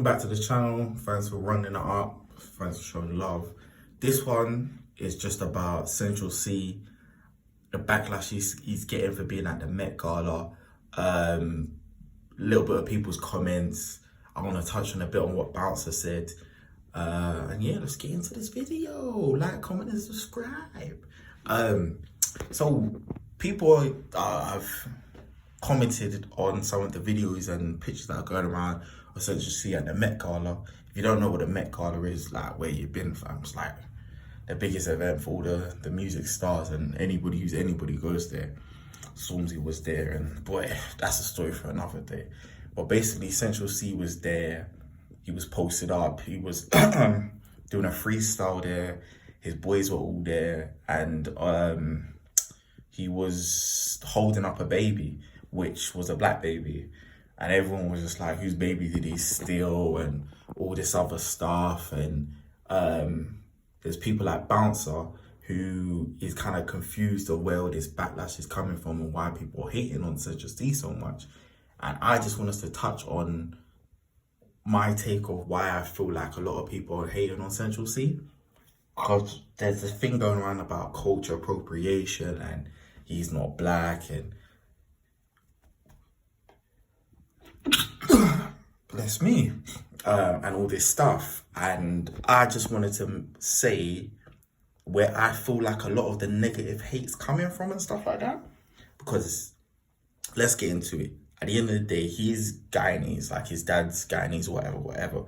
back to the channel. Thanks for running it up. Thanks for showing love. This one is just about Central Cee, the backlash he's getting for being at the Met Gala. Little bit of people's comments. I want to touch on a bit on what Bouncer said. And yeah, let's get into this video. Like, comment, and subscribe. So people have commented on some of the videos and pictures that are going around of Central Cee at the Met Gala. If you don't know what the Met Gala is, like where you've been, fam, it's like the biggest event for all the music stars, and anybody goes there. Stormzy was there, and boy, that's a story for another day. But basically, Central Cee was there. He was posted up. He was doing a freestyle there. His boys were all there, and he was holding up a baby, which was a black baby. And everyone was just like, whose baby did he steal, and all this other stuff. And there's people like Bouncer, who is kind of confused of where all this backlash is coming from and why people are hating on Central Cee so much. And I just want us to touch on my take of why I feel like a lot of people are hating on Central Cee. Because there's this thing going around about culture appropriation, and he's not black, and bless me, and all this stuff. And I just wanted to say where I feel like a lot of the negative hate's coming from and stuff like that. Because let's get into it. At the end of the day, he's Guyanese, like his dad's Guyanese, whatever.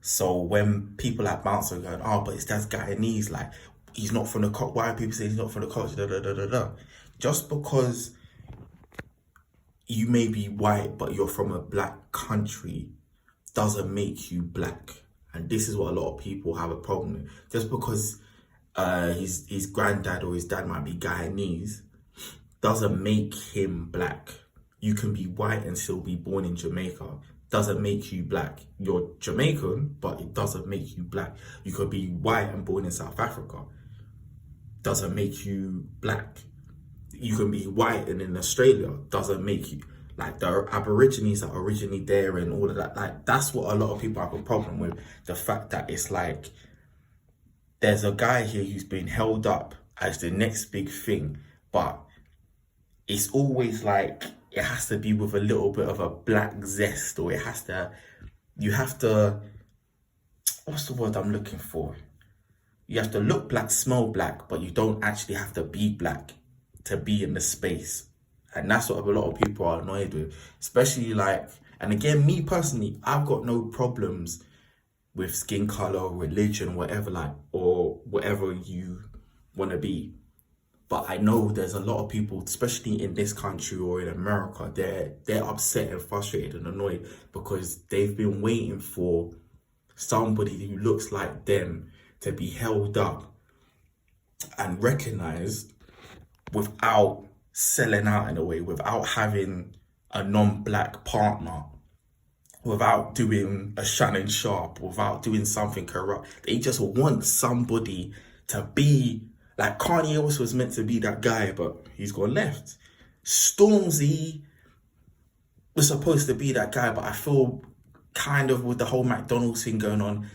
So when people like Bouncer are going, oh, but his dad's Guyanese, like he's not from the culture. Why are people saying he's not from the culture? Just because you may be white, but you're from a black country, doesn't make you black. And this is what a lot of people have a problem with. Just because his granddad or his dad might be Guyanese, doesn't make him black. You can be white and still be born in Jamaica. Doesn't make you black. You're Jamaican, but it doesn't make you black. You could be white and born in South Africa. Doesn't make you black. You can be white and in Australia. Doesn't make you, like the Aborigines that are originally there and all of that. Like that's what a lot of people have a problem with. The fact that it's like, there's a guy here who's been held up as the next big thing, but it's always like, it has to be with a little bit of a black zest, or you have to, what's the word I'm looking for? You have to look black, smell black, but you don't actually have to be black to be in the space. And that's what a lot of people are annoyed with, especially like, and again, me personally, I've got no problems with skin color, religion, whatever, like, or whatever you want to be. But I know there's a lot of people, especially in this country or in America, they're upset and frustrated and annoyed because they've been waiting for somebody who looks like them to be held up and recognized without selling out in a way, without having a non-black partner, without doing a Shannon Sharp, without doing something corrupt. They just want somebody to be like Kanye West was meant to be that guy, but he's gone left. Stormzy was supposed to be that guy, but I feel kind of with the whole McDonald's thing going on,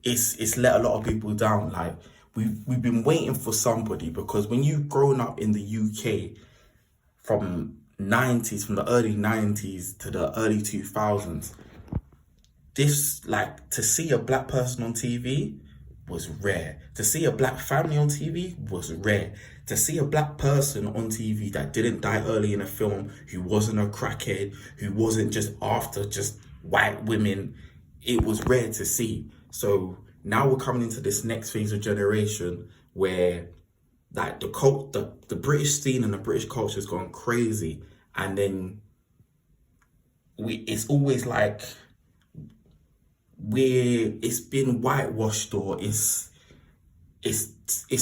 it's let a lot of people down. Like we've been waiting for somebody, because when you've grown up in the UK from the early 90s to the early 2000s, this, like, to see a black person on TV was rare. To see a black family on TV was rare. To see a black person on TV that didn't die early in a film, who wasn't a crackhead, who wasn't just after just white women, it was rare to see. So now we're coming into this next phase of generation where like the British scene and the British culture has gone crazy, and then it's always like it's been whitewashed, or it's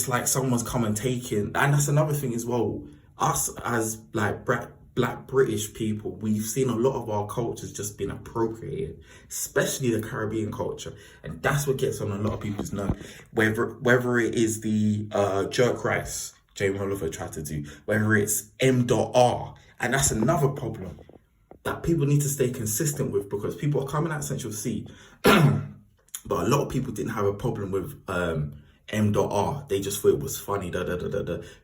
like someone's come and taken. And that's another thing as well. Us as like black British people, we've seen a lot of our cultures just been appropriated, especially the Caribbean culture, and that's what gets on a lot of people's nerves. Whether it is the jerk rice Jamie Oliver tried to do, whether it's M.R, and that's another problem. that people need to stay consistent with, because people are coming at Central Cee, but a lot of people didn't have a problem with M.R. They just thought it was funny.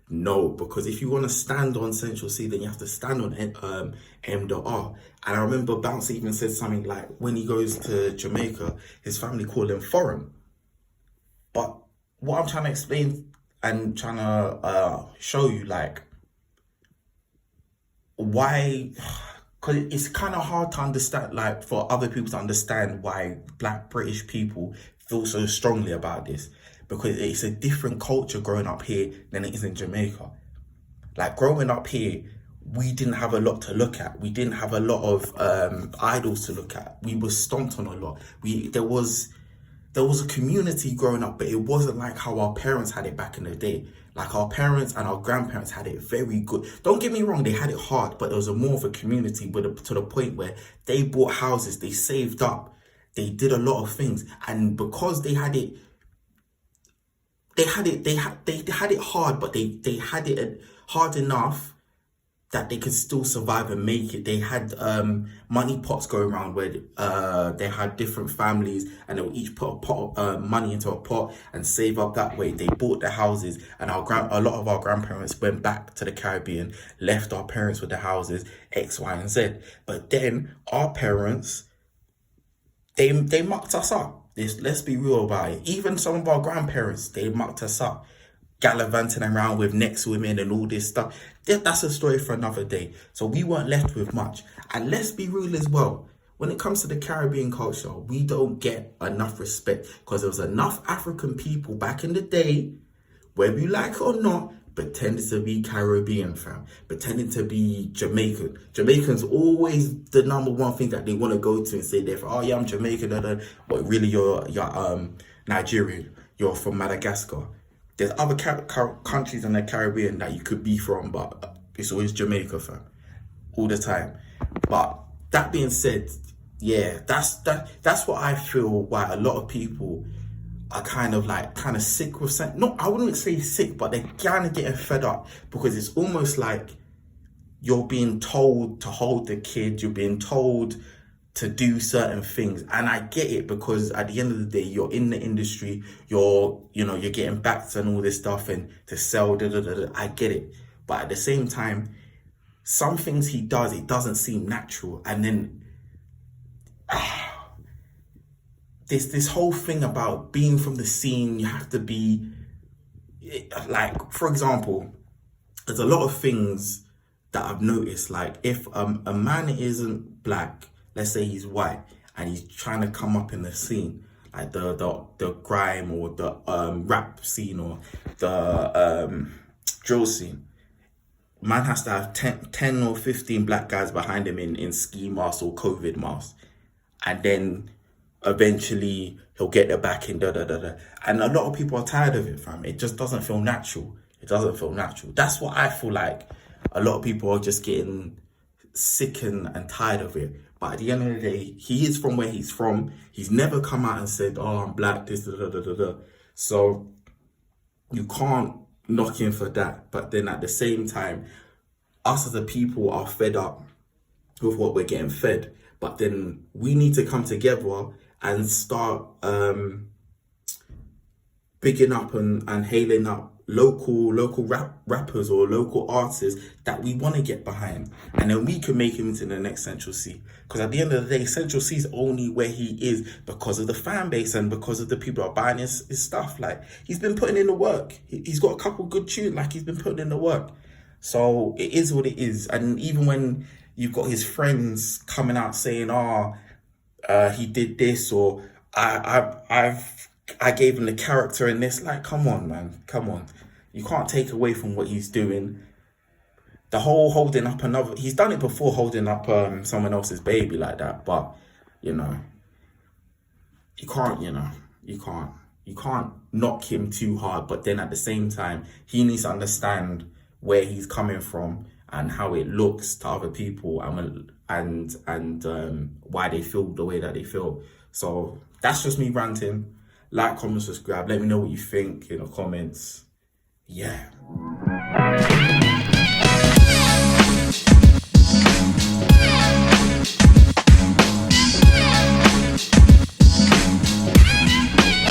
No, because if you want to stand on Central Cee, then you have to stand on M.R. And I remember Bounce even said something like, when he goes to Jamaica, his family call him foreign. But what I'm trying to explain and trying to show you, like, why, because it's kind of hard to understand, like, for other people to understand why Black British people feel so strongly about this, because it's a different culture growing up here than it is in Jamaica. Like, growing up here, we didn't have a lot to look at. We didn't have a lot of idols to look at. We were stomped on a lot. There was a community growing up, but it wasn't like how our parents had it back in the day. Like, our parents and our grandparents had it very good. Don't get me wrong, they had it hard, but there was more of a community to the point where they bought houses, they saved up, they did a lot of things. And because they had it hard, but they had it hard enough that they could still survive and make it. They had money pots going around where they had different families, and they would each put a pot of money into a pot and save up that way. They bought the houses, and a lot of our grandparents went back to the Caribbean, left our parents with the houses, X, Y, and Z. But then our parents, they mucked us up. Let's be real about it. Even some of our grandparents, they mucked us up, gallivanting around with next women and all this stuff. That's a story for another day. So we weren't left with much. And let's be real as well, when it comes to the Caribbean culture, we don't get enough respect, because there was enough African people back in the day, whether you like it or not, pretending to be Caribbean, fam, pretending to be Jamaican. Jamaicans always the number one thing that they want to go to and say they're, oh yeah, I'm Jamaican, but really you're Nigerian, you're from Madagascar. There's other countries in the Caribbean that you could be from, but it's always Jamaica, fam, all the time. But that being said, yeah, that's what I feel why a lot of people are kind of sick with saying, no, I wouldn't say sick, but they're kind of getting fed up, because it's almost like you're being told to hold the kid, you're being told to do certain things. And I get it, because at the end of the day, you're in the industry, you're getting backed and all this stuff, and to sell, I get it. But at the same time, some things he does, it doesn't seem natural. And then this whole thing about being from the scene, you have to be, like, for example, there's a lot of things that I've noticed, like, if a man isn't Black, let's say he's white, and he's trying to come up in the scene, like the grime or the rap scene or the drill scene, man has to have 10 or 15 Black guys behind him in ski masks or COVID masks, and then eventually he'll get their back in, And a lot of people are tired of it, fam. It just doesn't feel natural. It doesn't feel natural. That's what I feel like. A lot of people are just getting sick and tired of it. But at the end of the day, he is from where he's from. He's never come out and said, oh, I'm Black, this, So you can't knock him for that. But then at the same time, us as a people are fed up with what we're getting fed. But then we need to come together and start bigging up and hailing up local rappers or local artists that we want to get behind, and then we can make him into the next Central Cee. Because at the end of the day, Central Cee is only where he is because of the fan base and because of the people that are buying his stuff. Like, he's been putting in the work. He's got a couple good tunes, like, he's been putting in the work. So it is what it is. And even when you've got his friends coming out saying, he did this, or I gave him the character in this. Like, come on, man, come on. You can't take away from what he's doing. The whole holding up he's done it before, holding up someone else's baby like that. But, you can't knock him too hard. But then at the same time, he needs to understand where he's coming from and how it looks to other people, and why they feel the way that they feel. So that's just me ranting. Like, comment, subscribe. Let me know what you think in the comments. Yeah.